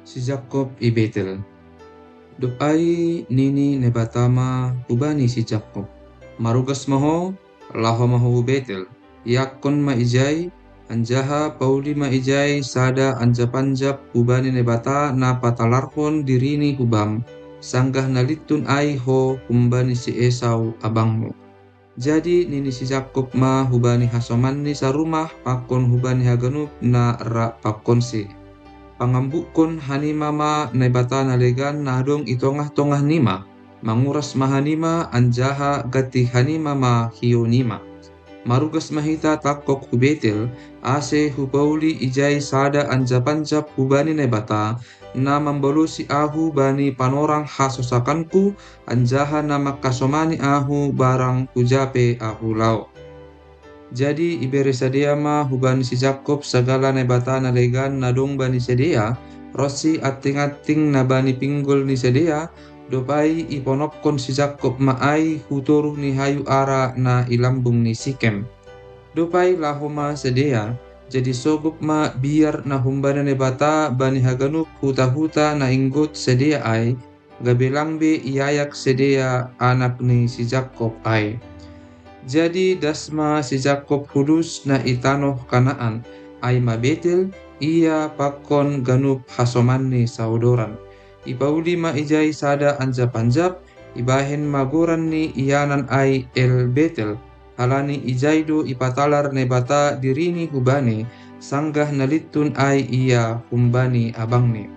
Si Jakob i Betel. Doai nini nebatama hubani si Jakob. Marugas maho, laho maho Betel. Yakon ma ijai, anjaha pauli ma ijai sada anja panjab hubani nebata na patalarhon dirini hubam. Sanggah nalitun ai ho humbani si Esau abangmu. Jadi nini si Jakob ma hubani hasomanni sa rumah pakon hubani haganup na ra pakon si. Pangambukon hanima ma naibata nalegan nadong itongah-tongah nima. Manguras mahanima anjaha gati hanima ma hiyo nima. Marugas mahita takok hu Betel, ase hu pauli ijai sada anja panjab hubani naibata, na mambalusi ahu bani panorang hasosakanku, anjaha na makasomani ahu barang hujape ahu lao. Jadi ibere sadia ma hubani si Jakob sagala nebata na legan nadong bani sedia, rosi ating-ating na bani pinggol ni sedia, dopai iponokkon si Jakob maai hutoru ni hayu ara na ilambung ni Sikem. Dopai lahoma sedia, jadi sogop ma biar na humbana nebata bani haganup huta-huta na inggot sedia ai, gabelambe iayak sedia anak ni si Jakob ai. Jadi dasma si Jakob hulus na itanoh Kanaan, ay mabetel, ia pakon ganup hasomanni saudoran. Ipauli ma ijai sada anja panjab, ibahen magoran ni ianan ay el Betel, halani ijaido ipatalar nebata dirini hubani, sanggah nalitun ay ia humbani abangni.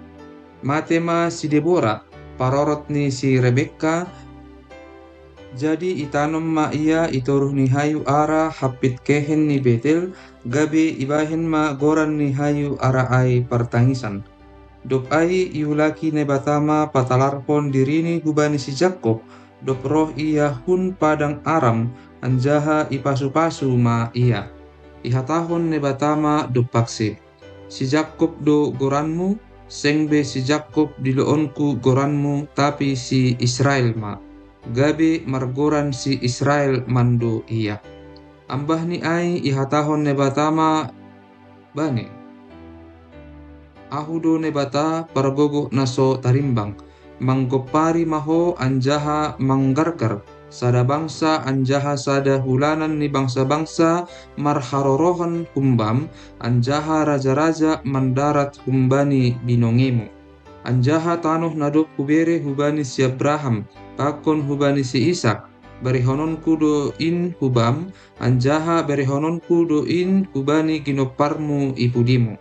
Matema si Deborah, parorot ni si Rebekka. Jadi itanom ma ia itoruh ni hayu ara hapit kehen ni Betel, gabe ibahen ma goran ni hayu ara ai pertangisan. Dop ai iulaki nebatama patalarpon dirini hubani si Jakob, dop roh ia hun padang Aram, anjaha ipasu-pasu ma ia. Ihatahon nebatama dop paksi. Si Jakob do goranmu, sengbe si Jakob diloonku goranmu, tapi si Israel ma. Gabe margoran si Israel mando iya. Ambah ni ai ihatahon nebatama bane. Ahudo nebata paragogo naso tarimbang. Manggopari maho anjaha manggargar. Sada bangsa anjaha sada hulanan ni bangsa-bangsa marharorohan humbam. Anjaha raja-raja mandarat humbani binongemu. Anjaha tanoh nadop hubere hubani si Abraham, pakon hubani si Ishak, berihononku do in hubam, anjaha berihononku do in hubani ginoparmu ipudimu.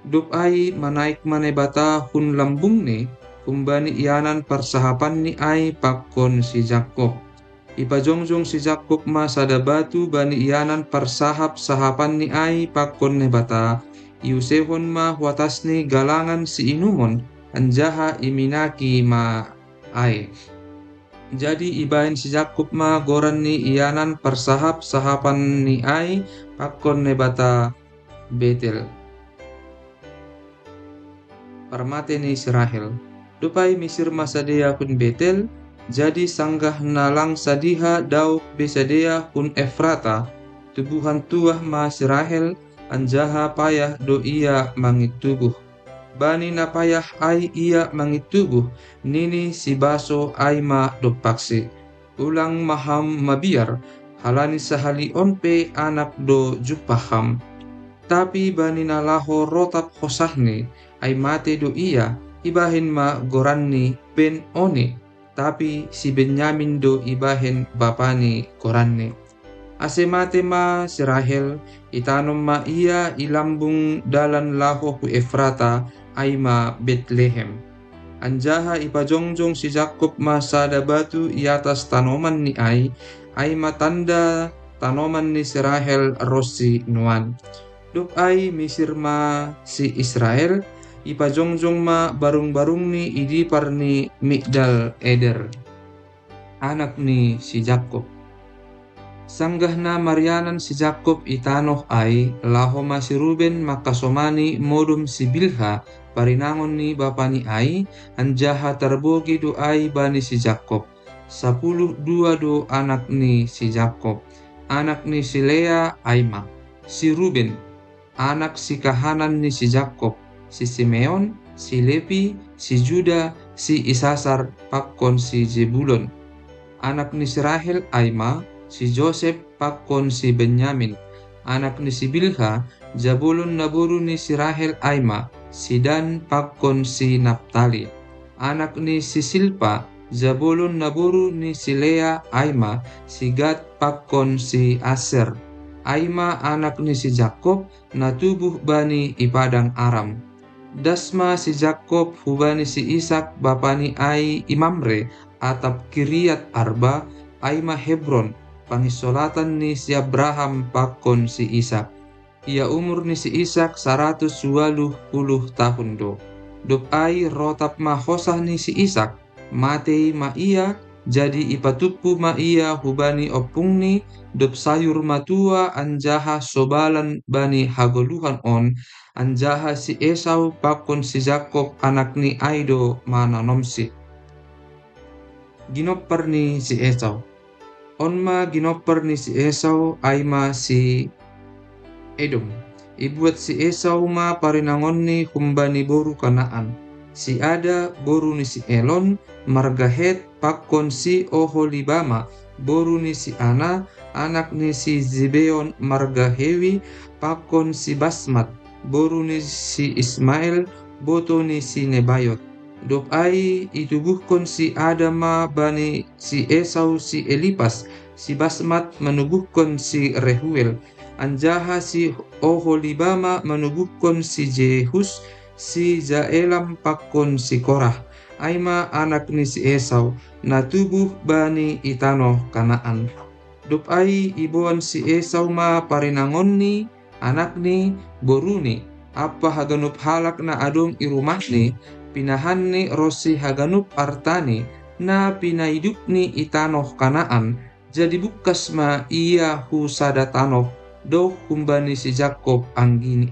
Dop ai manaik manebata hun lambung ni, humbani ianan persahapan ni ai pakon si Jakob. Ipajongjong si Jakob ma sada batu bani ianan persahap-sahapan ni ai pakon nebata, iusehon ma watasni galangan si inumon, anjaha iminaki ma ai. Jadi ibahin si Jakob ma goran ni ianan persahap-sahapan ni ai pakon nebata Betel. Parmate ni Israel. Dupai misir masadea kun Betel, jadi sanggah nalang sadiha dauk besadea kun Efrata, tubuhan tuah ma Israel, anjaha payah do ia mangitubuh. Bani na payah ai ia mangitubuh, nini si baso ai ma dopaksi. Ulang maham mabiar, halani sahali onpe anak do jupaham. Tapi bani na laho rotap hosahni, ay mate do iya, ibahin ma goranni ben oni. Tapi si Benyamin do ibahin bapani goranni. Ase mate ma si Rahel, itanom ma iya ilambung dalan laho hu Efrata, ay ma Bethlehem. Anjaha ipajongjong si Jakob ma sada batu iatas tanoman ni ay matanda tanoman ni si Rahel rosi nuan. Dop ay misir ma si Israel, ipajongjong ma barung-barung ni idipar ni Migdal Eder, anak ni si Jakob. Sanggah na Marianan si Jakob itanoh ay laho ma si Ruben makasomani modum si Bilha parinangon ni bapani ay anjaha terbogi do ay bani si Jakob. 12 do anak ni si Jakob. Anak ni si Lea ay ma. Si Ruben, anak si kahanan ni si Jakob, si Simeon, si Levi, si Juda, si Isasar, pakkon si Zebulon. Anak ni si Rahel Aima, si Joseph, pakkon si Benyamin. Anak ni si Bilha, Zabulon naburu ni si Rahel Aima, si Dan, pakkon si Naptali. Anak ni si Silpa, Zabulon naburu ni si Lea Aima, si Gad, pakkon si Aser. Aima anak ni si Jakob, natubuh bani ipadang Aram. Dasma si Jakob hubani si Ishak bapani Ai Imamre atap Kiriat Arba Aima Hebron pangisolatan ni si Abraham pakon si Ishak. Ia umur ni si Ishak 120 tahun do. Dop ai rotap mahosah ni si Ishak matei ma ia jadi ipatupu ma ia hubani opung ni dop sayur matua anjaha sobalan bani hagoluhan on anjaha si Esau pakon si Jakob anak ni Aido mananomsi. Ginopper ni si Esau. Onma ginopper ni si Esau aima si Edom. Ibuat si Esau ma parinangon ni humbani boru Kanaan. Si Ada boru ni si Elon, Margahet pakon si Oholibama, boru ni si Ana, anak ni si Zibeon Margahewi, pakon si Basmat, boru ni si Ismail, boto ni si Nebayot. Dop ai itubuhkon si Adama bani si Esau si Elipas, si Basmat menubuhkon si Rehuel, anjaha si Oholibama menubuhkon si Jehus, si Jaelam pakon si Korah. Aima anak ni si Esau, natubuh bani itano Kanaan. Dop ai ibuan si Esau ma parinangon ni anak ni boruni apa haganup halak na adong irumah ni pinahan ni rosi haganup artani na pinaidup ni itanoh Kanaan jadi bukas ma ia husada tanoh do humbani si Jakob anggini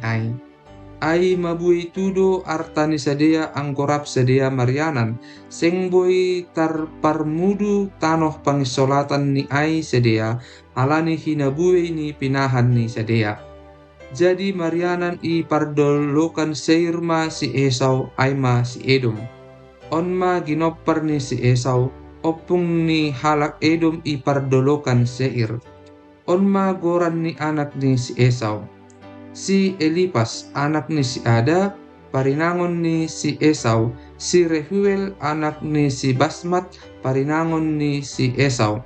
ai mabui tudo artani sadea angkorap sadea marianan seng boy tarparmudu tanoh pangisolatan ni ai sadea alani hinabui ni pinahan ni sadea. Jadi marianan i pardolokan seirma si Esau aima si Edom. Onma ginopper ni si Esau opung ni halak Edom i pardolokan seir. Onma goran ni anak ni si Esau. Si Elipas anak ni si Ada, parinangon ni si Esau, si Rehuel anak ni si Basmat, parinangon ni si Esau.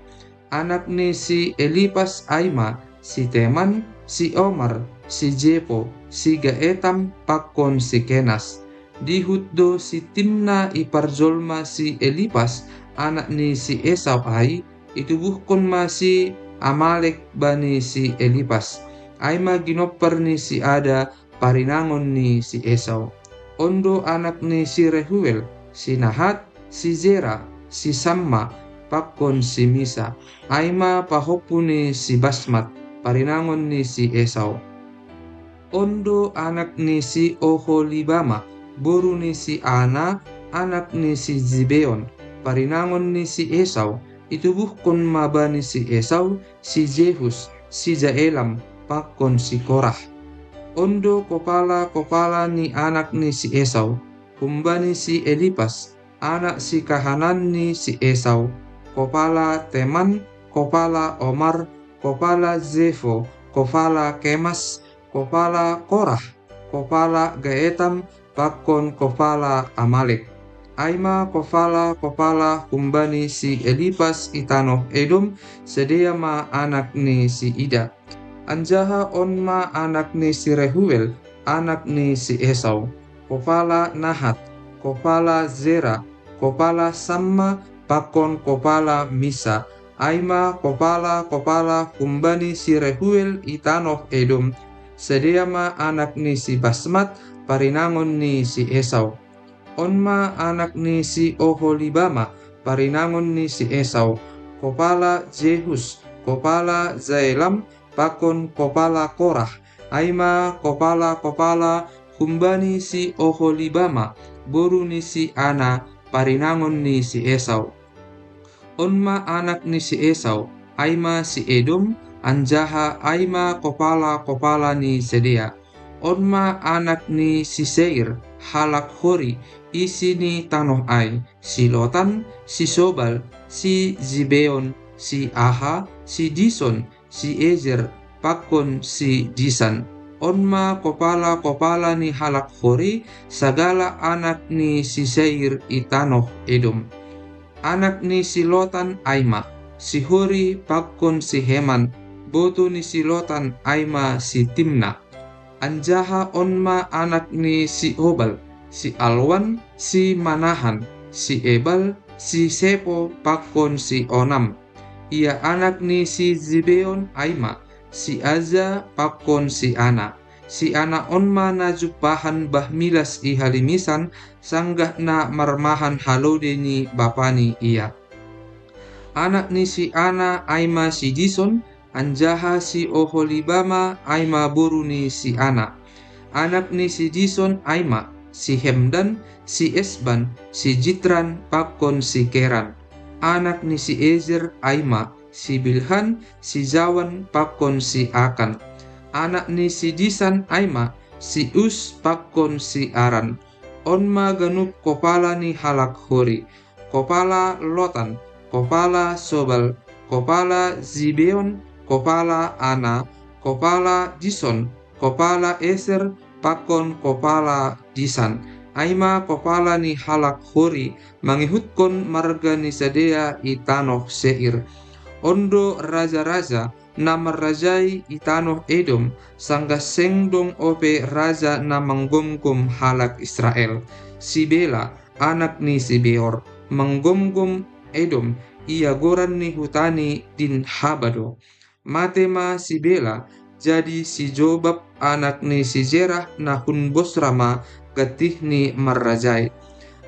Anak ni si Elipas Aima, si Teman, si Omar, si Jepo, si Gaetam, pakon si Kenas. Dihutdo si Timna iparjolma si Elipas, anak ni si Esau ai, itubuhkon ma si Amalek bani si Elipas. Aima ginopper ni si Ada, parinangon ni si Esau. Ondo anak ni si Rehuel, si Nahat, si Zera, si Samma, pakon si Misa. Aima pahopu ni si Basmat, parinangon ni si Esau. Ondo anak ni si Oholibama, boru ni si Ana, anak ni si Zibeon, parinangon ni si Esau. Itubuhkon mabani si Esau, si Jehus, si Jaelam, pakon si Korah. Ondo kopala ni anak ni si Esau, humbani si Elipas, anak si kahanan ni si Esau, kopala Teman, kopala Omar, kopala Zefo, kopala Kemas, kopala Korah, kopala Gaetam, pakon kopala Amalek. Aima kopala humbani si Elipas itanoh Edom, sedia ma anak ni si Ida. Anjaha onma anak ni si Rehuel, anak ni si Esau, kopala Nahat, kopala Zera, kopala Samma, pakon kopala Misa. Aima kopala humbani si Rehuel itanoh Edom, sedia ma anak ni si Basmat, parinangon ni si Esau. Onma anak ni si Oholibama, parinangon ni si Esau, kopala Jehus, kopala Zaelam, pakon kopala Korah. Aima kopala humbani si Oholibama, boru ni si Ana, parinangon ni si Esau. Onma anak ni si Esau, aima si Edom, anjaha aima kopala ni Sedea. Onma anak ni si Seir, halak hori isi ni tanoh ai, si Lotan, si Sobal, si Zibeon, si Aha, si Dison, si Ezer, pakon si Disan. Onma kopala-kopala ni halak hori, sagala anak ni si Seir itanoh Edom. Anak ni si Lotan Aima, si Hori pakon si Heman, boto ni si Lotan Aima si Timna. Anjaha onma anak ni si Obal, si Alwan, si Manahan, si Ebal, si Sepo pakon si Onam. Ia anak ni si Zibeon Aima, si Aza pakon si Ana. Si Ana onma na jupahan bahmilas i halimisan, sanggah na marmahan halode ni bapani ia. Anak ni si Ana Aima si Dison, anjaha si Oholibama Aima boru ni si Ana. Anak ni si Dison Aima, si Hemdan, si Esban, si Jitran pakon si Keran. Anak ni si Ezer Aima, si Bilhan, si Zawan pakon si Akan. Anak ni si Disan Aima, si Us pakon si Aran. Onma ganup kopala ni halak hori, kopala Lotan, kopala Sobal, kopala Zibeon, kopala Ana, kopala Dison, kopala Eser, pakon kopala Disan. Aima kopala ni halak hori, mangihutkon marga ni sadea itanoh Seir. Ondo raja-raja na marrajai itanoh Edom, sangga sengdong ope raja na menggomgom halak Israel. Si Bela, anak ni si Beor, menggomgom Edom, ia goran ni hutani din Habado. Matema si Bela, jadi si Jobab anak ni si Zerah na hun Bosrama gatih ni marrajai.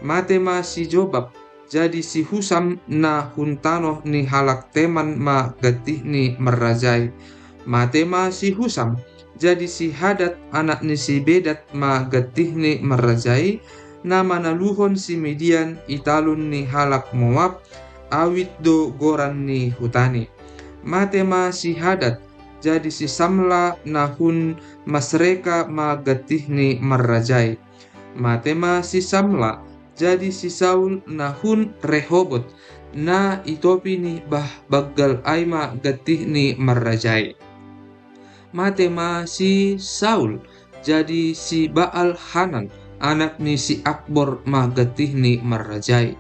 Matema si Jobab, jadi si Husam na huntanoh ni halak teman ma gatih ni merajai. Matema si Husam, jadi si Hadad anak ni si Bedat ma gatih ni merajai. Na manaluhon si Midian italun ni halak Moab, awit do goran ni hutani. Matema si Hadad, jadi si Samla na hun Masreka ma gatih ni merajai. Matema si Samla, jadi si Saul nahun Rehobot na itopi ni baggal Aima gatih ni marrajai. Matema si Saul, jadi si Baal Hanan anak ni si Akbor ma gatih ni marrajai.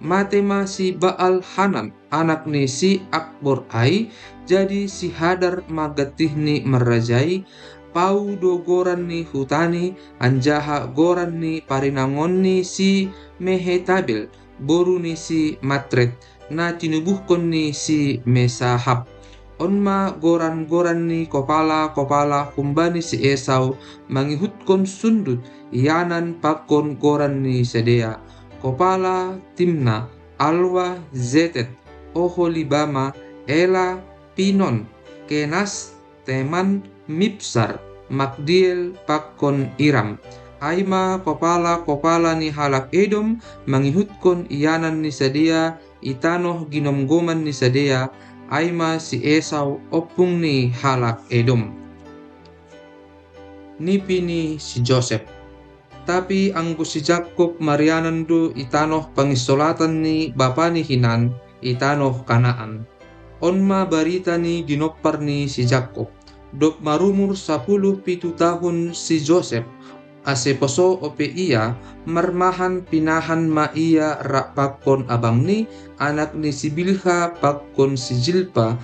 Matema si Baal Hanan anak ni si Akbor ai, jadi si Hadar ma gatih ni marrajai. Pau do goran ni hutani, anjaha goran ni parinangon ni si Mehetabel, boru ni si Matret, na tinubuhkon ni si Mesahab. Onma goran-goran ni kopala-kopala kumbani si Esau, mangihutkon sundut, ianan pakon goran ni Sedea. Kopala Timna, Alwa, Zetet, Oholibama, Ela, Pinon, Kenas, Teman, Mipsar, Magdiel pakon Iram. Aima kopala-kopala ni halak Edom, mangihutkon ianan ni Sadea, itanoh ginomgoman ni Sadea. Aima si Esau opung ni halak Edom. Nipi ni si Joseph. Tapi anggo si Jakob marianando itanoh pangisolatan ni bapa ni Hinan, itanoh Kanaan. Onma barita ni ginopar ni si Jakob. Dok marumur 17 tahun si Joseph, ase poso ope ia, marmahan pinahan ma ia rak pakon abang ni, anak ni si Bilha pakon si Jilpa,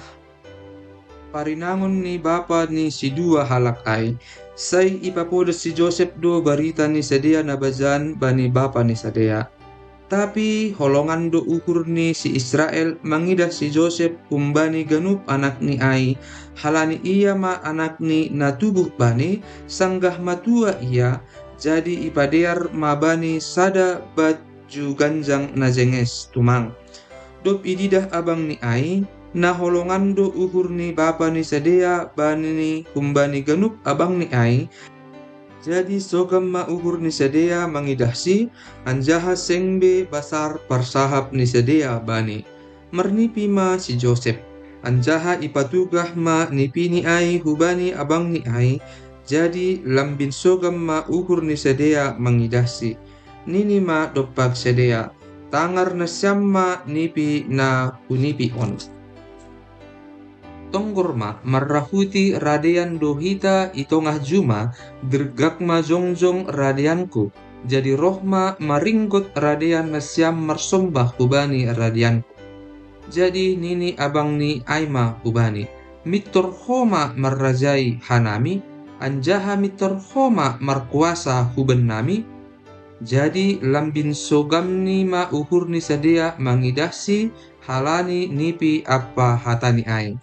parinangon ni bapa ni si dua halak ai. Say ipapoda si Joseph do barita ni Sadea nabazan bani bapa ni Sadea. Tapi holongan do ukur ni si Israel mangidah si Joseph kumbani ganup anak ni ai, halani ia ma anak ni natubuh bani, sanggah matua ia, jadi ipadear mabani sada baju ganjang najenges tumang. Dop ididah abang ni ai, na holongan do ukur ni bapa ni Sadea bani ni kumbani ganup abang ni ai. Jadi sogam ma ukur ni Sadea mangidahsi, anjaha sengbe basar parsahap ni Sadea bani. Mernipi ma si Joseph, anjaha ipatugah ma nipi ni ai hubani abang ni ai, Jadi lambin sogam ma uhur ni sedea mangidasi. Nini ma dopak sedea. Tangar na siyamma nipi na unipi on. Tonggorma marrahuti radian dohita itongah juma gergakma jongjong radianku. Jadi rohma maringgot radian nasyam marsombah kubani radianku. Jadi nini abang ni aima kubani. Mitor homa marrajai hanami. Anjaha mitor homa markuasa huben nami. Jadi lambin sogam ni ma uhur ni sadea mangidasi halani nipi apa hatani ai.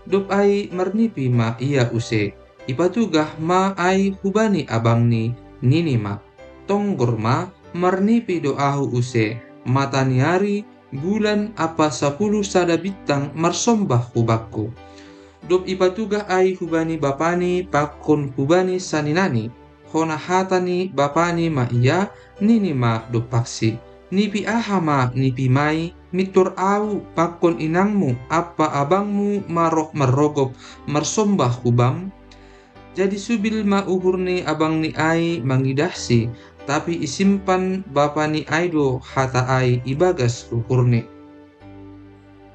Dop ai marnipi ma ia use. Ipatugah ma ai hubani abang ni nini ma. Tonggor ma marnipi doahu use. Mataniari bulan apa 10 sada bintang marsombah hubakku. Dop ipatugah ai hubani bapani pakon hubani saninani. Hona hatani bapani ma ia nini ma dop paksi. Nipi ahama nipi mai mitur au pakon inangmu apa abangmu maroh marrogop marsombah hubam. Jadi subil ma uhur ni abang ni ai mangidasi tapi isimpan bapa ni aido hata ai ibagas uhur ni.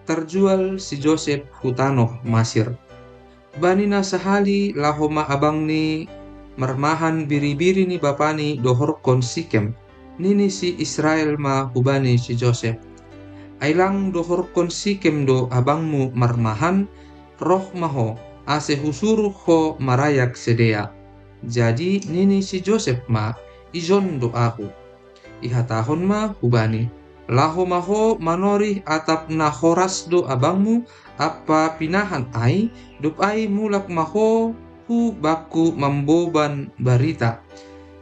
Terjual si Joseph hutanoh Masir. Banina sahali lahoma abang ni marmahan biri-biri ni bapani dohor kon Sikem. Nini si Israel ma hubani si Joseph. Ailang dohor kon Sikem do abangmu marmahan, roh maho ase husuru ho marayak sedea. Jadi nini si Joseph ma ijon do aku. Ihatahon ma hubani. Laho maho manori atap na horas do abangmu apa pinahan ai dop ai mulak maho hu baku mamboban barita.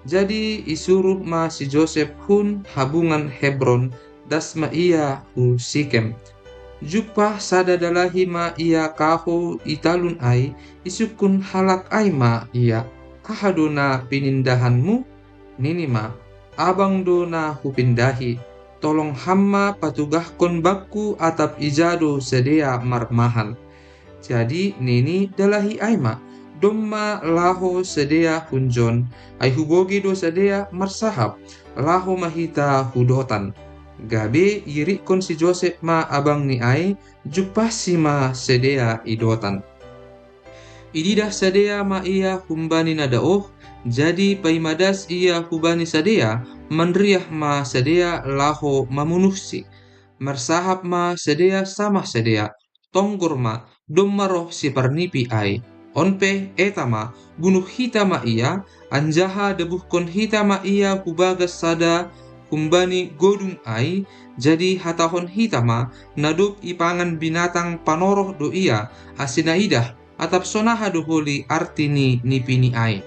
Jadi isuruh ma si Joseph hun habungan Hebron das ma ia hu Sikem. Jupah sada dalahi ma ia kaho italun ai isukun halak ai ma ia. Ahadona pinindahanmu nini ma abang do na hupindahi. Tolong hamma patugahkon bakku atap ijado sedea marmahan. Jadi nini dalahi ai ma domma laho sedea hunjon ai hubogi do sedea marsahap laho mahita hudotan. Gabe yirikon si Joseph ma abang ni ai jupasi ma sedea idotan. Ididah sedea ma ia humbani nadaoh. Jadi paimadas ia hubani sadea manriah ma sedea laho mamunuhsi. Marsahap ma sedea sama sedea. Tonggor ma dommaroh si parnipi ai. Onpe etama bunuh hita ma ia anjaha debuhkon hita ma ia hubagas sada humbani godung ai. Jadi hatahon hita ma nadop ipangan binatang panoroh do ia asinaidah atap sonaha doholi artini nipini ai.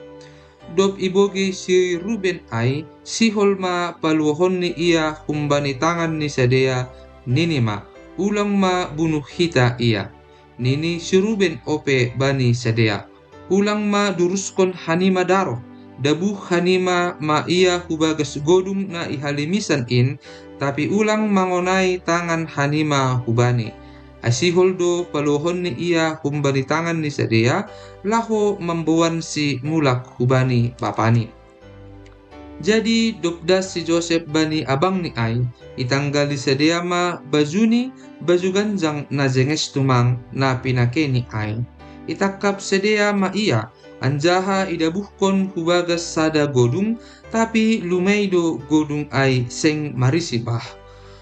Dop ibogi si Ruben ai sihol ma paluahon ni ia humbani tangan ni sadea nini ma ulang ma bunuh hita ia. Nini si Ruben ope bani sadea. Ulang ma duruskon hanima daroh. Dabuh hanima ma ia hubagas godung na ihalimisan in. Tapi ulang mangonai tangan hanima hubani. Asihol do paluhon ni ia humbani tangan ni sadea. Laho membuan si mulak hubani bapani. Jadi dokdas si Joseph bani abang ni ai itanggali sadea ma bajuni baju ganjang na jenges tumang na pinake ni ai. Itakap sadea ma ia anjaha idabuhkon hubagas sada godung tapi lumeido godung ai seng marisibah.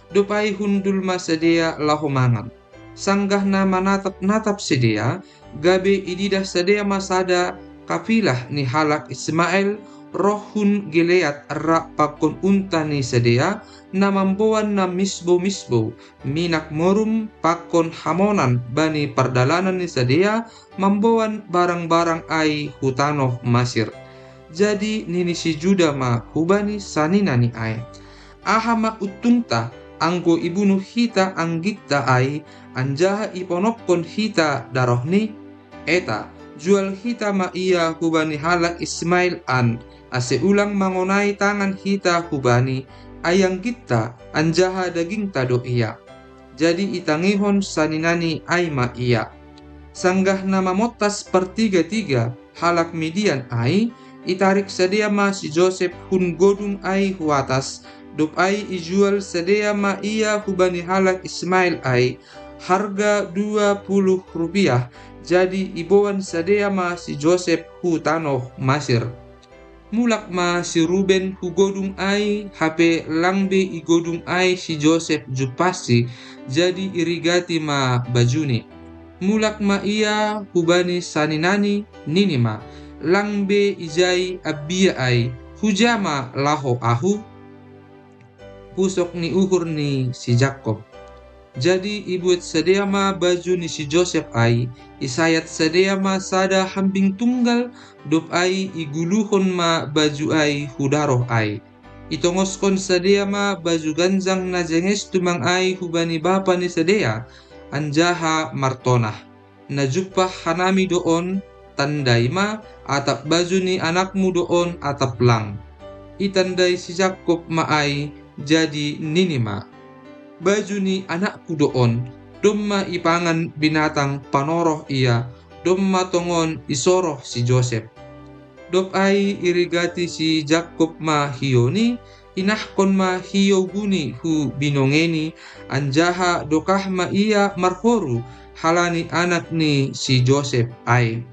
Dopai hundul ma sadea laho mangan. Sanggah na manatap-natap sadea gabe ididah sadea masada kafilah ni halak Ismail rohun Gilead rak pakon unta ni sadea na mamboan na misbo minak morum pakon hamonan bani pardalanan ni sadea mamboan barang-barang ai hutanoh Masir. Jadi nini si Juda ma hubani sanina ni ai. Ahama utunta anggo ibunuh hita anggita ai anjaha iponopkon hita darohni eta jual hita ma ia hubani halak Ismail an ase ulang mangonai tangan hita hubani ayang kita anjaha daging tado ia. Jadi itangihon saninani ai ma ia. Sanggah nama motas pertiga-tiga halak Midian ai, itarik sedia ma si Joseph hun godung ai huatas, dop ai ijual sedia ma ia hubani halak Ismail ai, harga 20 rupiah, jadi iboan sedia ma si Joseph hu tanoh Masir. Mulak ma si Ruben hu godung ai, hape langbe i godung ai si Joseph jupasi, jadi irigati ma bajuni. Mulak ma ia hubani saninani ninima, langbe ijai abia ai, hujama laho ahu, pusok ni uhur ni si Jakob. Jadi ibuat sedia ma baju ni si Joseph ai, isayat sedia ma sada hambing tunggal, dop ai iguluhon ma baju ai hudaroh ai. Itongoskon sedia ma baju ganjang na jenges tumang ai hubani bapa ni sedia, anjaha martonah. Najupah hanami doon, tandai ma atap baju ni anakmu doon atap lang. Itandai si Jakob ma ai jadi ninima. Baju ni anakku doon, domma ipangan binatang panoroh ia, domma tongon isoroh si Joseph. Dop ai irigati si Jakob ma hioni, inahkon ma hiyo guni hu binongeni, anjaha dokah ma ia marhoru, halani anak ni si Joseph ai.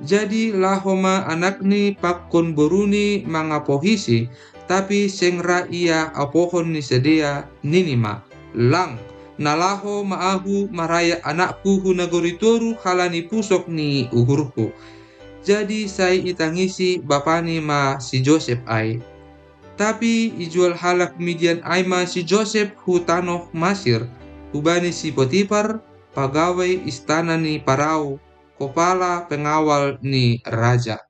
Jadi lahoma anak ni pakon boruni mangapohisi, tapi sengra ia apohon ni sedia ninima, lang, nalaho maahu maraya anakku hunagoritoru halani pusok ni uhurku. Jadi saya itangisi bapani ma si Joseph ai. Tapi ijual halak Midian ai ma si Joseph hu tanoh Masir, hubani si Potifar, pegawai istana ni Parao, kepala pengawal ni raja.